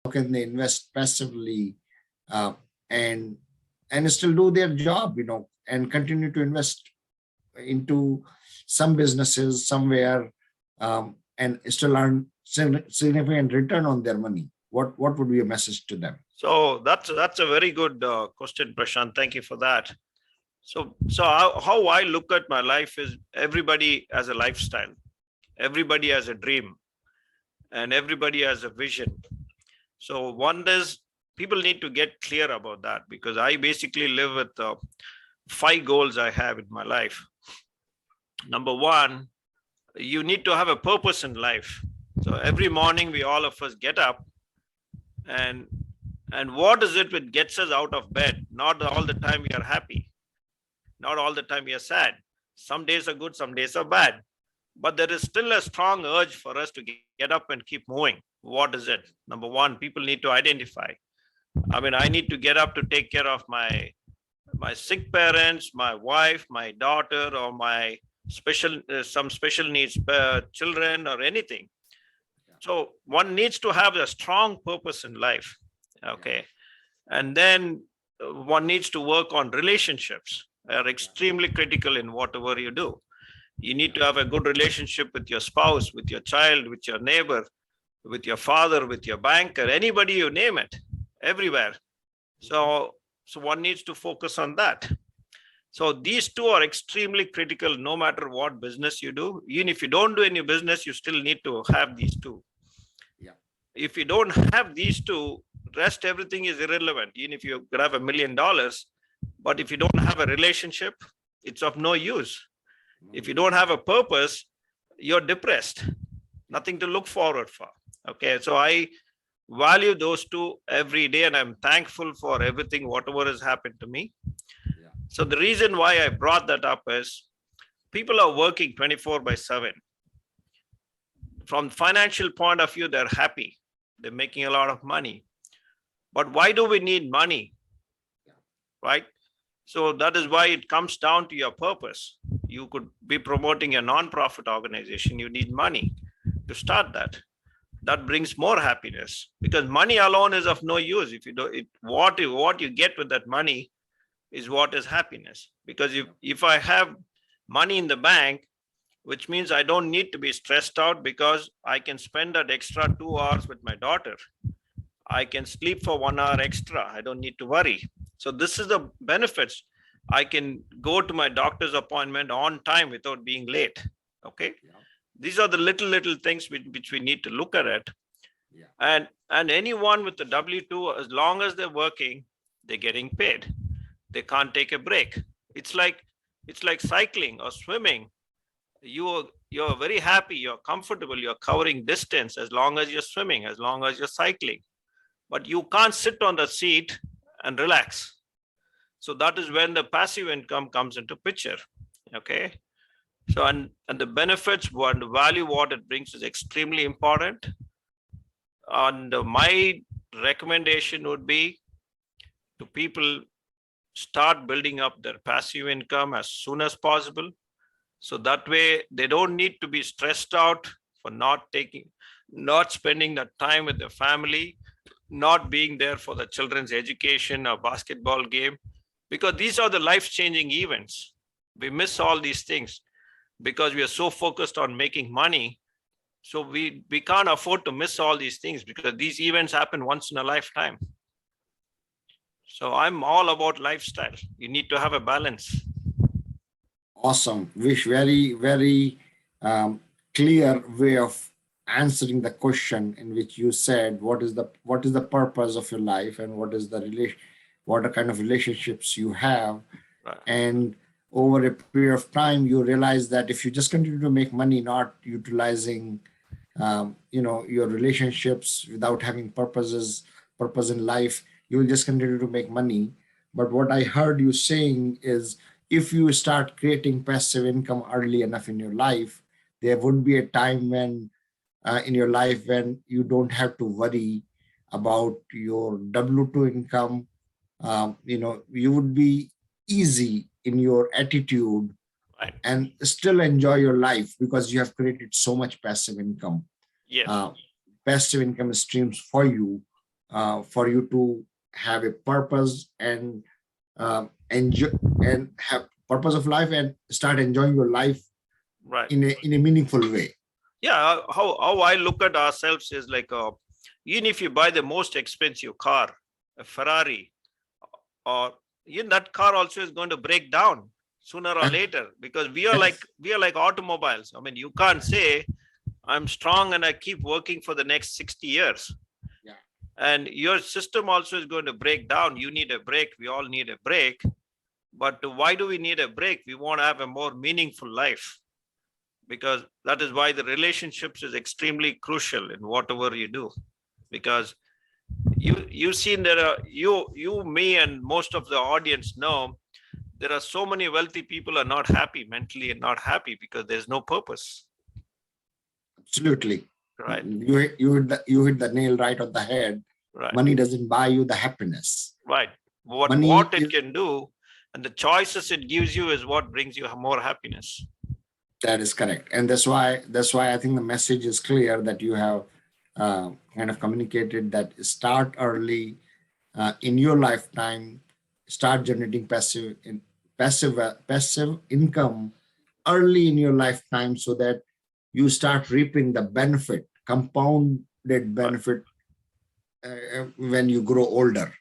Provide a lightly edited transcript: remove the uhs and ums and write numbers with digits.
can they invest passively, uh, and still do their job, and continue to invest into some businesses somewhere, and still earn significant return on their money? What would be a message to them? So that's a very good question, Prashant. Thank you for that. So how I look at my life is everybody has a lifestyle, everybody has a dream, and everybody has a vision. So one is people need to get clear about that, because I basically live with 5 goals I have in my life. Number one, you need to have a purpose in life. So every morning we all of us get up, and what is it that gets us out of bed? Not all the time we are happy, not all the time we are sad. Some days are good, some days are bad, but there is still a strong urge for us to get up and keep moving. What is it? Number one, people need to identify. I mean, I need to get up to take care of my sick parents, my wife, my daughter, or my some special needs children, or anything. So one needs to have a strong purpose in life. Okay. And then one needs to work on relationships. They are extremely critical in whatever you do. You need to have a good relationship with your spouse, with your child, with your neighbor, with your father, with your banker, anybody you name it, everywhere. So one needs to focus on that. So these two are extremely critical no matter what business you do. Even if you don't do any business, you still need to have these two. Yeah. If you don't have these two, rest everything is irrelevant. Even if you could have $1 million, but if you don't have a relationship, it's of no use. If you don't have a purpose, you're depressed, nothing to look forward for. Okay, so I value those two every day, and I'm thankful for everything, whatever has happened to me. Yeah. So the reason why I brought that up is people are working 24/7. From financial point of view, they're happy. They're making a lot of money. But why do we need money? Right? So that is why it comes down to your purpose. You could be promoting a non-profit organization. You need money to start that. That brings more happiness, because money alone is of no use. If you do it, what you get with that money is what is happiness. Because if I have money in the bank, which means I don't need to be stressed out, because I can spend that extra 2 hours with my daughter. I can sleep for 1 hour extra. I don't need to worry. So this is the benefits. I can go to my doctor's appointment on time without being late. Okay. Yeah. These are the little things which we need to look at it. Yeah. And anyone with the W-2, as long as they're working, they're getting paid. They can't take a break. It's like cycling or swimming. You're very happy, you're comfortable, you're covering distance as long as you're swimming, as long as you're cycling. But you can't sit on the seat and relax. So that is when the passive income comes into picture. Okay. So and the benefits, and the value what it brings is extremely important. And my recommendation would be to people start building up their passive income as soon as possible. So that way they don't need to be stressed out for not spending that time with their family, not being there for the children's education or basketball game, because these are the life-changing events. We miss all these things because we are so focused on making money. So we can't afford to miss all these things, because these events happen once in a lifetime. So I'm all about lifestyle. You need to have a balance. Awesome. Vish, very, very clear way of answering the question, in which you said what is the purpose of your life, and what are kind of relationships you have. Right. And over a period of time, you realize that if you just continue to make money, not utilizing your relationships, without having purpose in life, you will just continue to make money. But what I heard you saying is, if you start creating passive income early enough in your life, there would be a time when in your life when you don't have to worry about your W-2 income. You would be easy in your attitude, right, and still enjoy your life, because you have created so much passive income. Yes. Passive income streams for you, for you to have a purpose and enjoy and have purpose of life and start enjoying your life Right. in a meaningful way. Yeah. How I look at ourselves is like, even if you buy the most expensive car, a Ferrari, or in that car also is going to break down sooner or later, because Yes. we are like automobiles. I mean, you can't say I'm strong and I keep working for the next 60 years. Yeah. And your system also is going to break down. You need a break. We all need a break. But why do we need a break? We want to have a more meaningful life, because that is why the relationships is extremely crucial in whatever you do. Because you've seen there are you me and most of the audience know there are so many wealthy people are not happy mentally and not happy because there's no purpose. Absolutely. Right. You hit the nail right on the head. Right. Money doesn't buy you the happiness. Right. Money What it is can do and the choices it gives you is what brings you more happiness. That is correct, and that's why I think the message is clear that you have kind of communicated that start early in your lifetime, start generating passive income early in your lifetime, so that you start reaping the benefit, compounded Right. benefit when you grow older.